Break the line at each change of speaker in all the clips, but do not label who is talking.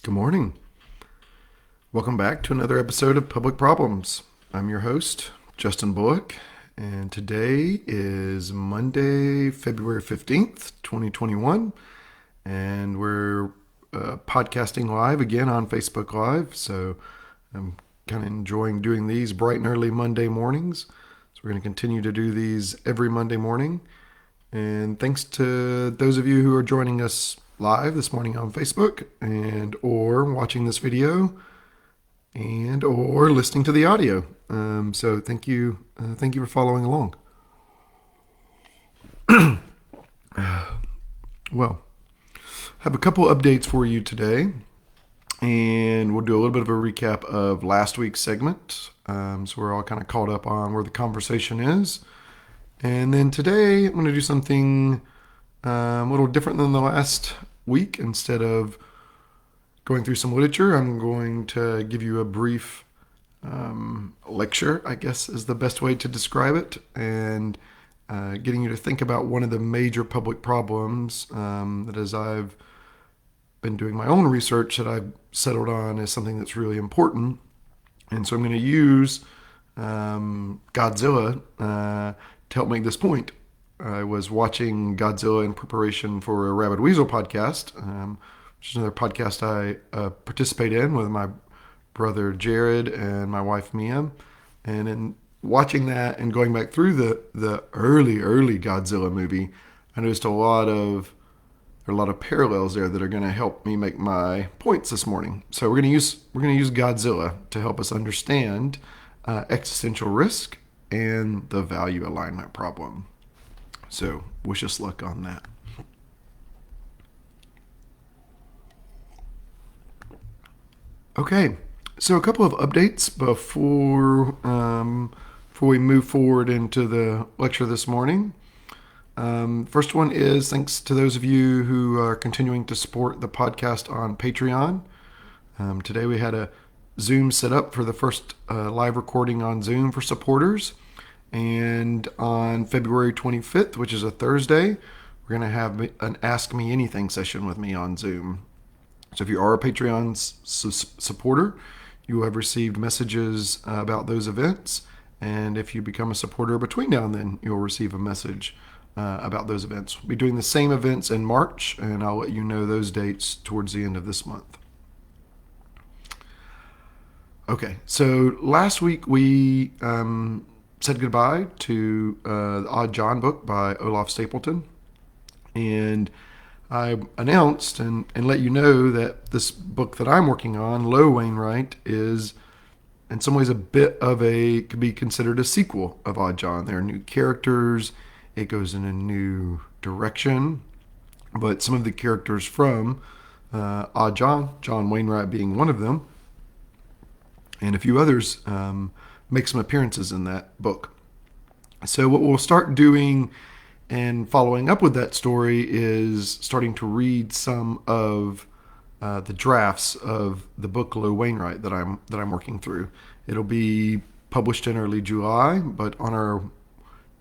Good morning. Welcome back to another episode of Public Problems. I'm your host, Justin Bullock, and today is Monday, February 15th, 2021, and we're podcasting live again on Facebook Live. So I'm kind of enjoying doing these bright and early Monday mornings. So we're going to continue to do these every Monday morning. And thanks to those of you who are joining us live this morning on Facebook and or watching this video and or listening to the audio. So thank you for following along. Well, I have a couple updates for you today, and we'll do a little bit of a recap of last week's segment. So we're all kind of caught up on where the conversation is. And then today I'm going to do something a little different than the last week. Instead of going through some literature, I'm going to give you a brief lecture, I guess is the best way to describe it, and getting you to think about one of the major public problems that, as I've been doing my own research, that I've settled on as something that's really important. And so I'm going to use Godzilla to help make this point. I was watching Godzilla in preparation for a Rabid Weasel podcast, which is another podcast I participate in with my brother Jared and my wife Mia. And in watching that and going back through the early Godzilla movie, I noticed a lot of parallels there that are going to help me make my points this morning. So we're going to use Godzilla to help us understand existential risk and the value alignment problem. So wish us luck on that. Okay, so a couple of updates before we move forward into the lecture this morning. First one is thanks to those of you who are continuing to support the podcast on Patreon. Today we had a Zoom set up for the first live recording on Zoom for supporters. And on February 25th, which is a Thursday, we're going to have an Ask Me Anything session with me on Zoom. So if you are a Patreon supporter, you will have received messages about those events. And if you become a supporter between now and then, you'll receive a message about those events. We'll be doing the same events in March, and I'll let you know those dates towards the end of this month. Okay, so last week we said goodbye to the Odd John book by Olaf Stapleton. And I announced and let you know that this book that I'm working on, Low Wainwright, is in some ways could be considered a sequel of Odd John. There are new characters, it goes in a new direction, but some of the characters from Odd John, John Wainwright being one of them, and a few others, make some appearances in that book. So what we'll start doing and following up with that story is starting to read some of the drafts of the book Low Wainwright that I'm working through. It'll be published in early July, but on our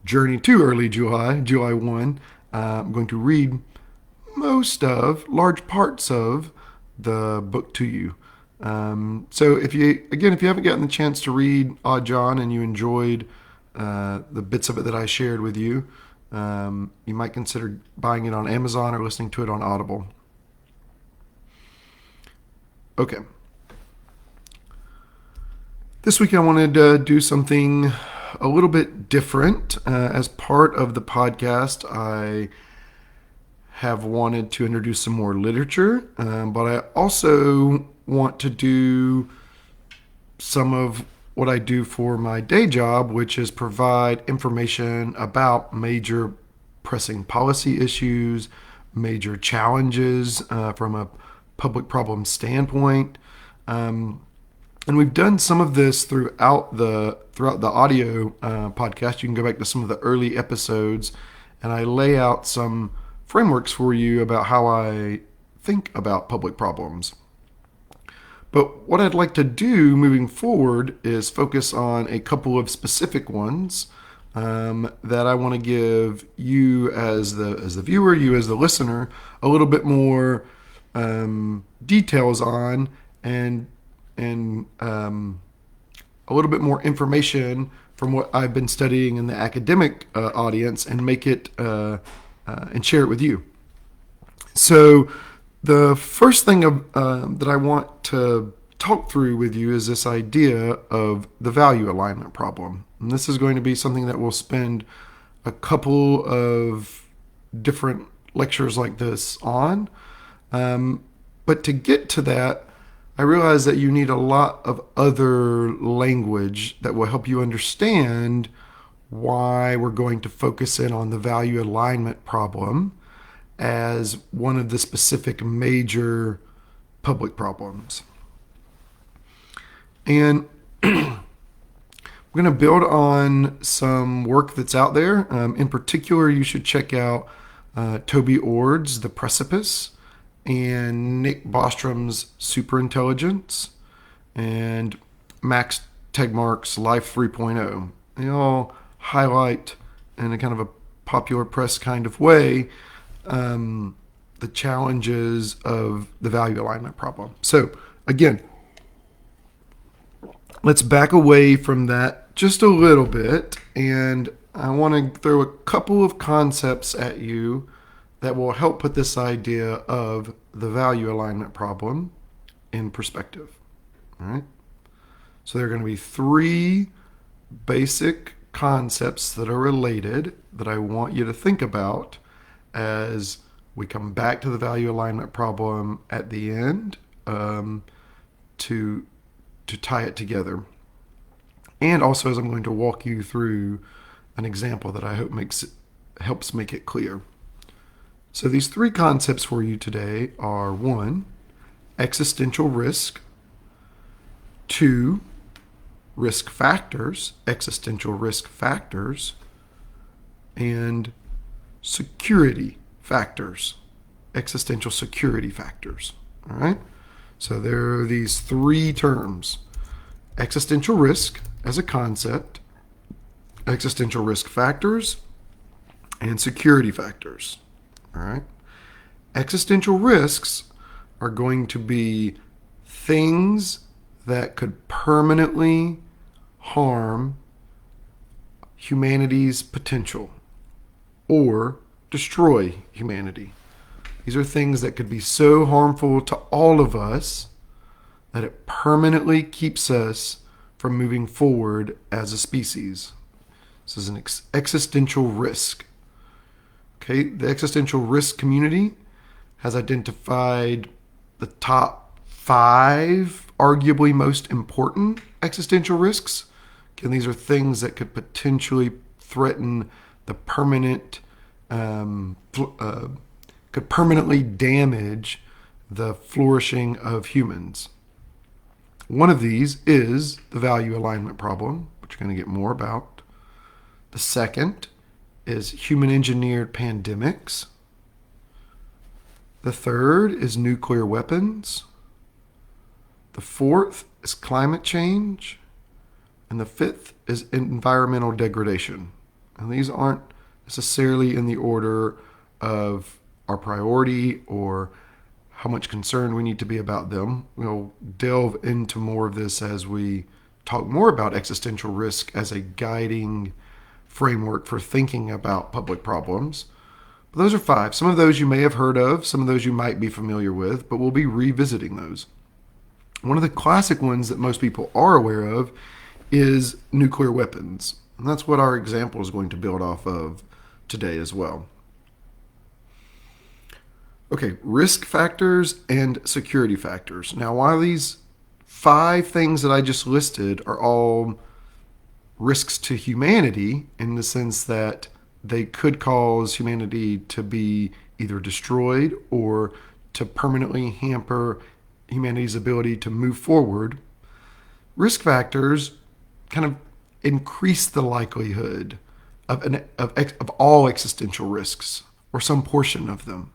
journey to early July, July 1, I'm going to read large parts of the book to you. So if you haven't gotten the chance to read Odd John and you enjoyed the bits of it that I shared with you, you might consider buying it on Amazon or listening to it on Audible. Okay. This week I wanted to do something a little bit different. As part of the podcast, I have wanted to introduce some more literature, but I also want to do some of what I do for my day job, which is provide information about major pressing policy issues, major challenges from a public problem standpoint. And we've done some of this throughout the audio podcast. You can go back to some of the early episodes, and I lay out some frameworks for you about how I think about public problems. But what I'd like to do moving forward is focus on a couple of specific ones that I want to give you as the viewer, you as the listener, a little bit more details on and a little bit more information from what I've been studying in the academic audience and make it and share it with you. So the first thing that I want to talk through with you is this idea of the value alignment problem. And this is going to be something that we'll spend a couple of different lectures like this on. But to get to that, I realize that you need a lot of other language that will help you understand why we're going to focus in on the value alignment problem as one of the specific major public problems. And we're going to build on some work that's out there. In particular, you should check out Toby Ord's The Precipice and Nick Bostrom's Superintelligence and Max Tegmark's Life 3.0. They all highlight in a kind of a popular press kind of way the challenges of the value alignment problem. So again, let's back away from that just a little bit, and I want to throw a couple of concepts at you that will help put this idea of the value alignment problem in perspective. All right? So there are going to be three basic concepts that are related that I want you to think about as we come back to the value alignment problem at the end to tie it together. And also as I'm going to walk you through an example that I hope helps make it clear. So these three concepts for you today are: 1, existential risk; 2, risk factors, existential risk factors; and security factors, existential security factors. All right? So there are these three terms: existential risk as a concept, existential risk factors, and security factors. All right? Existential risks are going to be things that could permanently harm humanity's potential or destroy humanity. These are things that could be so harmful to all of us that it permanently keeps us from moving forward as a species. This is an existential risk. Okay, the existential risk community has identified the top 5 arguably most important existential risks. Again, these are things that could potentially threaten the could permanently damage the flourishing of humans. One of these is the value alignment problem, which we're going to get more about. The second is human-engineered pandemics. The third is nuclear weapons. The fourth is climate change. And the fifth is environmental degradation. And these aren't necessarily in the order of our priority or how much concerned we need to be about them. We'll delve into more of this as we talk more about existential risk as a guiding framework for thinking about public problems. But those are 5. Some of those you may have heard of, some of those you might be familiar with, but we'll be revisiting those. One of the classic ones that most people are aware of is nuclear weapons. And that's what our example is going to build off of today as well. Okay, risk factors and security factors. Now, while these 5 things that I just listed are all risks to humanity in the sense that they could cause humanity to be either destroyed or to permanently hamper humanity's ability to move forward, risk factors kind of increase the likelihood of all existential risks or some portion of them.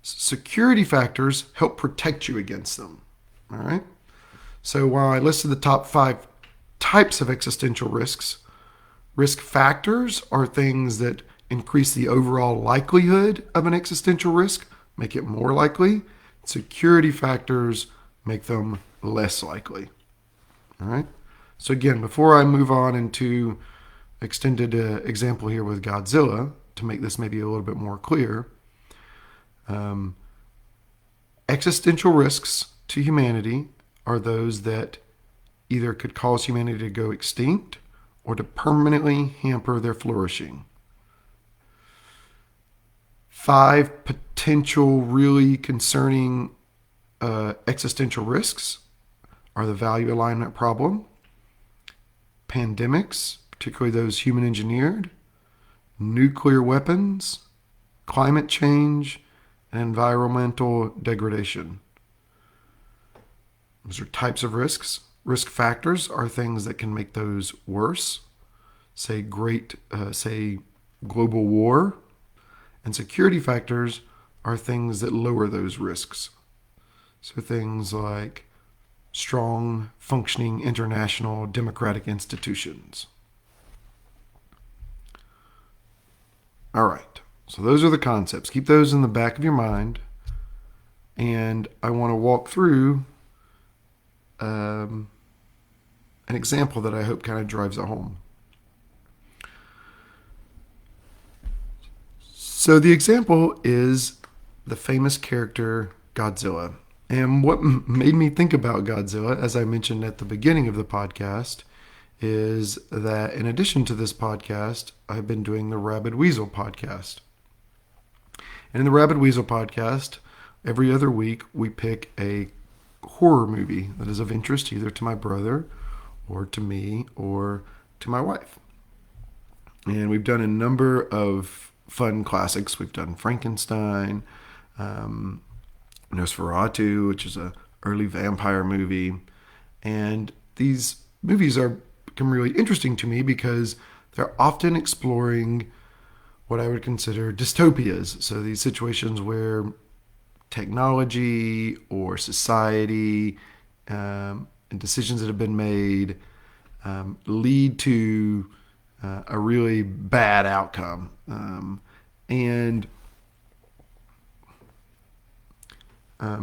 Security factors help protect you against them. All right? So while I listed the top 5 types of existential risks, risk factors are things that increase the overall likelihood of an existential risk, make it more likely. Security factors make them less likely. All right. So again, before I move on into extended example here with Godzilla, to make this maybe a little bit more clear, existential risks to humanity are those that either could cause humanity to go extinct or to permanently hamper their flourishing. 5 potential really concerning existential risks are the value alignment problem, pandemics, particularly those human engineered, nuclear weapons, climate change, and environmental degradation. Those are types of risks. Risk factors are things that can make those worse, say global war. And security factors are things that lower those risks. So things like strong, functioning international democratic institutions. All right. So those are the concepts. Keep those in the back of your mind. And I want to walk through an example that I hope kind of drives it home. So the example is the famous character Godzilla. And what made me think about Godzilla, as I mentioned at the beginning of the podcast, is that in addition to this podcast, I've been doing the Rabid Weasel podcast. And in the Rabid Weasel podcast, every other week we pick a horror movie that is of interest either to my brother or to me or to my wife. And we've done a number of fun classics. We've done Frankenstein, Nosferatu, which is an early vampire movie. And these movies become really interesting to me because they're often exploring what I would consider dystopias. So these situations where technology or society and decisions that have been made lead to a really bad outcome. And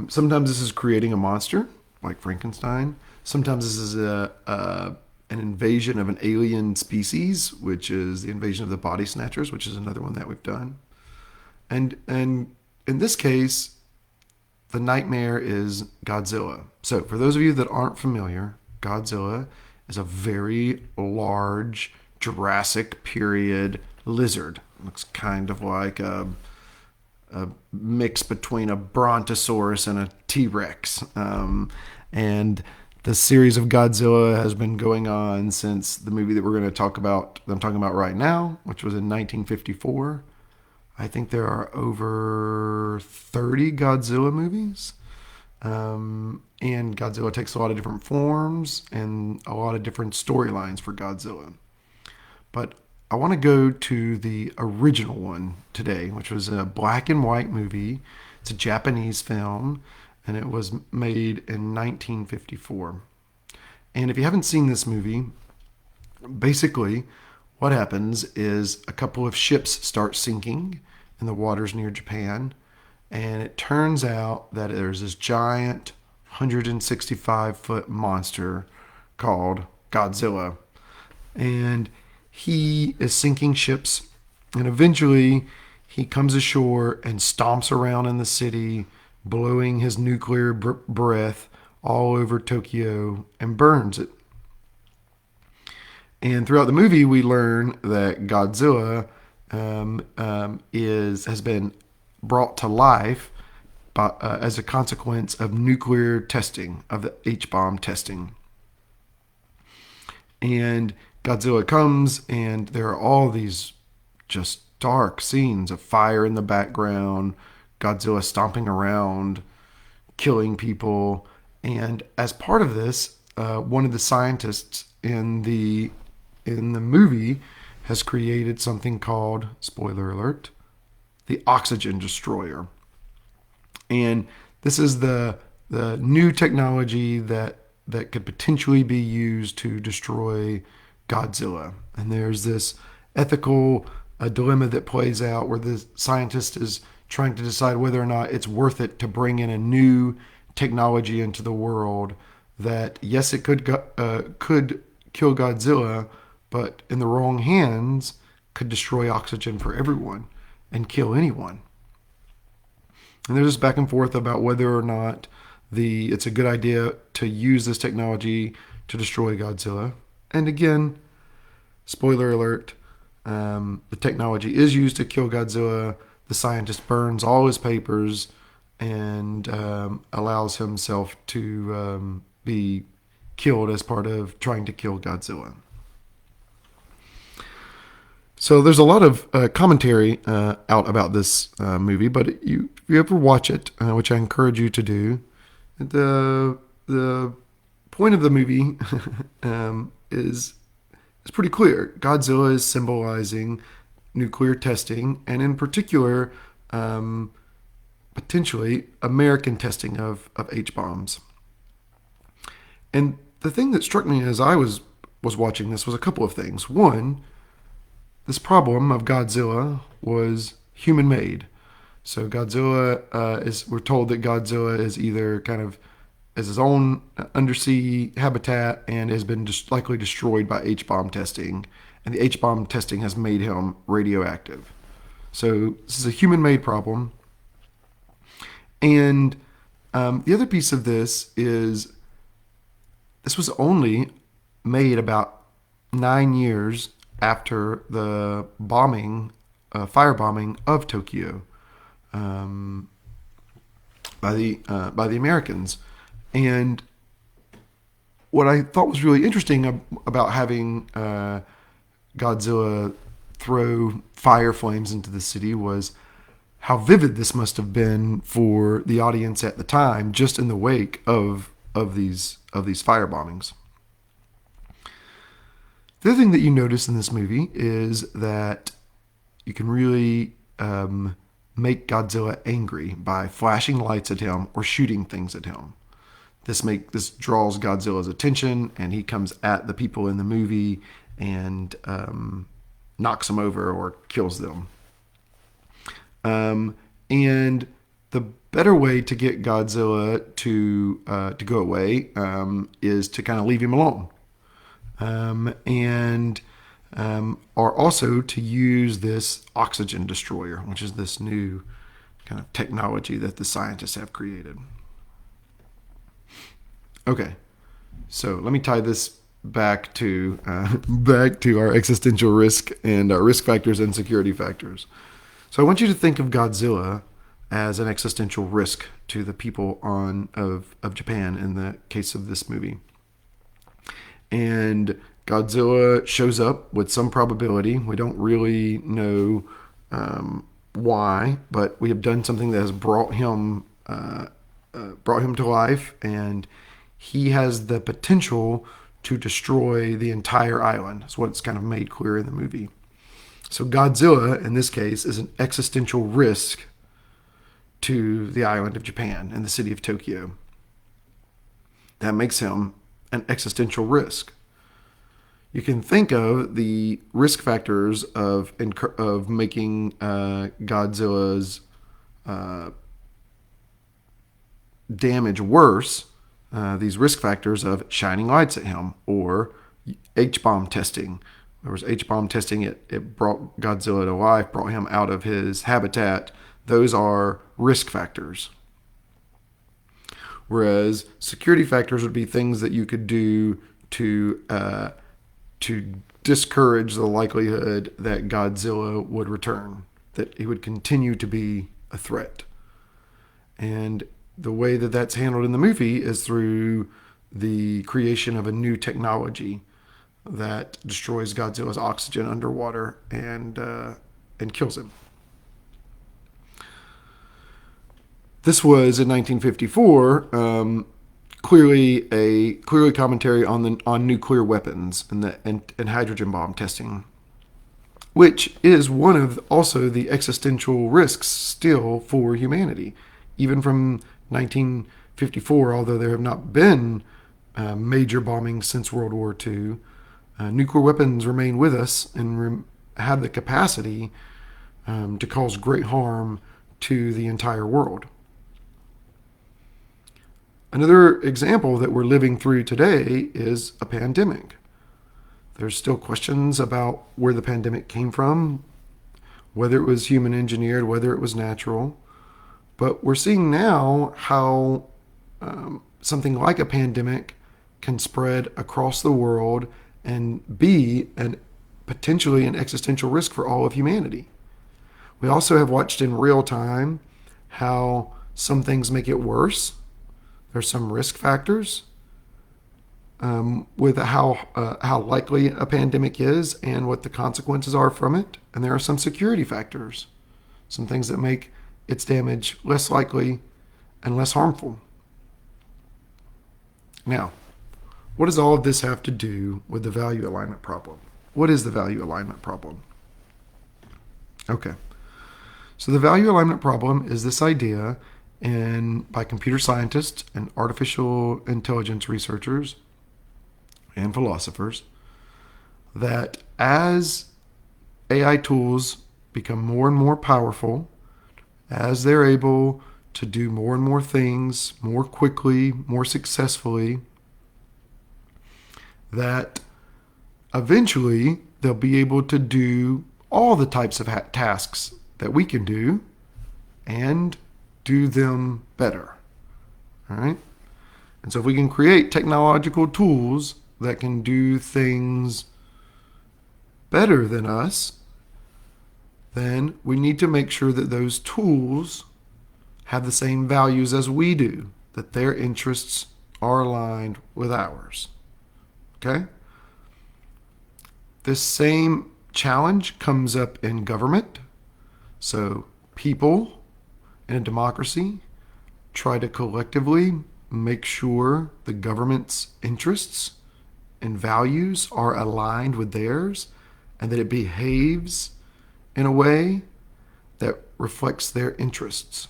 sometimes this is creating a monster, like Frankenstein. Sometimes this is an invasion of an alien species, which is the invasion of the body snatchers, which is another one that we've done. And in this case, the nightmare is Godzilla. So for those of you that aren't familiar, Godzilla is a very large Jurassic period lizard. It looks kind of like a mix between a brontosaurus and a T-Rex. And the series of Godzilla has been going on since the movie that I'm talking about right now, which was in 1954. I think there are over 30 Godzilla movies. And Godzilla takes a lot of different forms and a lot of different storylines for Godzilla. But I want to go to the original one today, which was a black and white movie. It's a Japanese film, and it was made in 1954. And if you haven't seen this movie, basically what happens is a couple of ships start sinking in the waters near Japan, and it turns out that there's this giant 165-foot monster called Godzilla. And he is sinking ships, and eventually he comes ashore and stomps around in the city, blowing his nuclear breath all over Tokyo and burns it. And throughout the movie, we learn that Godzilla has been brought to life as a consequence of nuclear testing, of the H-bomb testing. And Godzilla comes, and there are all these just dark scenes of fire in the background, Godzilla stomping around, killing people. And as part of this, one of the scientists in the movie has created something called, spoiler alert, the oxygen destroyer. And this is the new technology that could potentially be used to destroy Godzilla. And there's this ethical dilemma that plays out where the scientist is trying to decide whether or not it's worth it to bring in a new technology into the world that, yes, it could kill Godzilla, but in the wrong hands could destroy oxygen for everyone and kill anyone. And there's this back and forth about whether or not it's a good idea to use this technology to destroy Godzilla. And again, spoiler alert, the technology is used to kill Godzilla. The scientist burns all his papers and allows himself to be killed as part of trying to kill Godzilla. So there's a lot of commentary out about this movie, but if you ever watch it, which I encourage you to do, the point of the movie is pretty clear. Godzilla is symbolizing nuclear testing, and in particular, potentially American testing of H-bombs. And the thing that struck me as I was watching this was a couple of things. One, this problem of Godzilla was human-made. So Godzilla we're told that Godzilla is either kind of as his own undersea habitat and has been likely destroyed by H-bomb testing. And the H-bomb testing has made him radioactive. So this is a human-made problem. And the other piece of this is this was only made about 9 years after the firebombing of Tokyo by the Americans. And what I thought was really interesting about having Godzilla throw fire flames into the city was how vivid this must have been for the audience at the time, just in the wake of these fire bombings. The other thing that you notice in this movie is that you can really make Godzilla angry by flashing lights at him or shooting things at him. This draws Godzilla's attention, and he comes at the people in the movie and knocks them over or kills them. And the better way to get Godzilla to go away is to kind of leave him alone. Or also to use this oxygen destroyer, which is this new kind of technology that the scientists have created. Okay, so let me tie this back to our existential risk and risk factors and security factors. So I want you to think of Godzilla as an existential risk to the people of Japan in the case of this movie. And Godzilla shows up with some probability. We don't really know why, but we have done something that has brought him to life, and he has the potential to destroy the entire island. That's what's kind of made clear in the movie. So Godzilla, in this case, is an existential risk to the island of Japan and the city of Tokyo. That makes him an existential risk. You can think of the risk factors of making Godzilla's damage worse. These risk factors of shining lights at him or H-bomb testing. There was H-bomb testing. It brought Godzilla to life, brought him out of his habitat. Those are risk factors. Whereas security factors would be things that you could do to discourage the likelihood that Godzilla would return, that he would continue to be a threat. And the way that that's handled in the movie is through the creation of a new technology that destroys Godzilla's oxygen underwater and kills him. This was in 1954. Clearly commentary on nuclear weapons and hydrogen bomb testing, which is one of also the existential risks still for humanity, even from 1954. Although there have not been major bombings since World War II, nuclear weapons remain with us and have the capacity to cause great harm to the entire world. Another example that we're living through today is a pandemic. There's still questions about where the pandemic came from, whether it was human engineered, whether it was natural. But we're seeing now how something like a pandemic can spread across the world and be potentially an existential risk for all of humanity. We also have watched in real time how some things make it worse. There's some risk factors with how likely a pandemic is and what the consequences are from it. And there are some security factors, some things that make its damage less likely and less harmful. Now, what does all of this have to do with the value alignment problem? What is the value alignment problem? Okay. So the value alignment problem is this idea by computer scientists and artificial intelligence researchers and philosophers that as AI tools become more and more powerful, as they're able to do more and more things more quickly, more successfully, that eventually they'll be able to do all the types of tasks that we can do and do them better. All right? And so if we can create technological tools that can do things better than us, then we need to make sure that those tools have the same values as we do, that their interests are aligned with ours. Okay? This same challenge comes up in government. So people in a democracy try to collectively make sure the government's interests and values are aligned with theirs and that it behaves in a way that reflects their interests.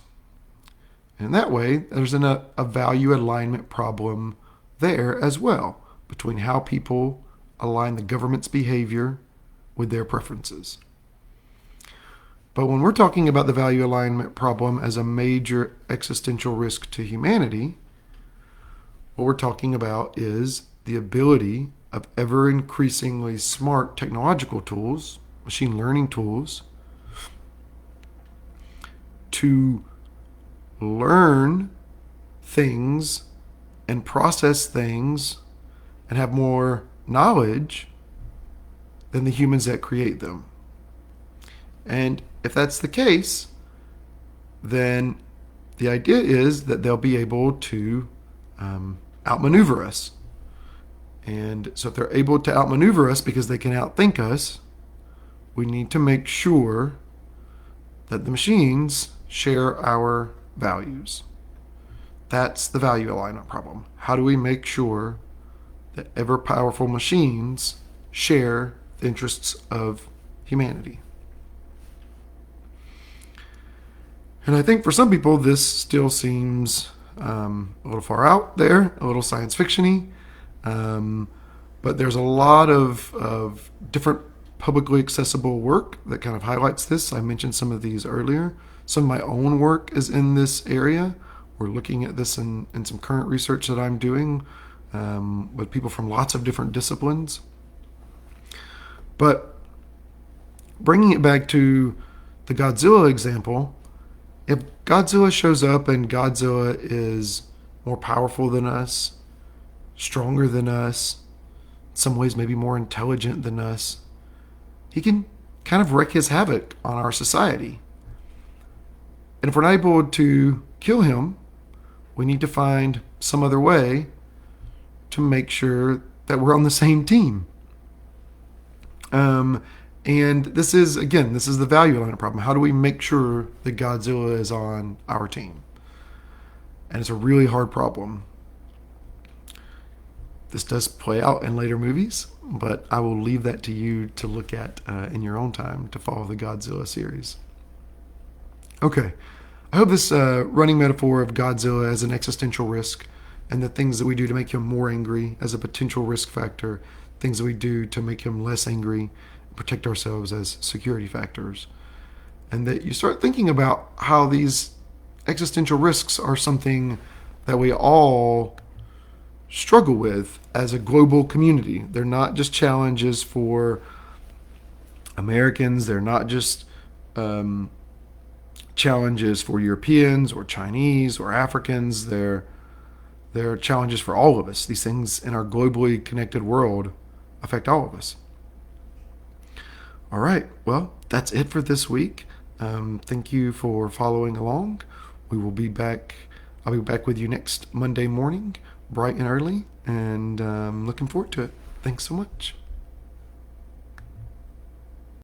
And that way, there's a value alignment problem there as well between how people align the government's behavior with their preferences. But when we're talking about the value alignment problem as a major existential risk to humanity, what we're talking about is the ability of ever increasingly smart technological tools, machine learning tools, to learn things and process things and have more knowledge than the humans that create them. And if that's the case, then the idea is that they'll be able to outmaneuver us. And so if they're able to outmaneuver us because they can outthink us, we need to make sure that the machines share our values. That's the value alignment problem. How do we make sure that ever powerful machines share the interests of humanity? And I think for some people this still seems a little far out there, a little science fiction-y, but there's a lot of different publicly accessible work that kind of highlights this. I mentioned some of these earlier. Some of my own work is in this area. We're looking at this in some current research that I'm doing with people from lots of different disciplines. But bringing it back to the Godzilla example, if Godzilla shows up and Godzilla is more powerful than us, stronger than us, in some ways maybe more intelligent than us, he can kind of wreak his havoc on our society. And if we're not able to kill him, we need to find some other way to make sure that we're on the same team. And this is the value alignment problem. How do we make sure that Godzilla is on our team? And it's a really hard problem. This does play out in later movies, but I will leave that to you to look at in your own time to follow the Godzilla series. Okay, I hope this running metaphor of Godzilla as an existential risk and the things that we do to make him more angry as a potential risk factor, things that we do to make him less angry, protect ourselves as security factors. and that you start thinking about how these existential risks are something that we all struggle with as a global community. They're not just challenges for Americans, they're not just challenges for Europeans or Chinese or Africans. They're challenges for all of us. These things in our globally connected world affect all of us. All right, well, that's it for this week. Thank you for following along. We will be back. I'll be back with you next Monday morning, bright and early, and looking forward to it. Thanks so much.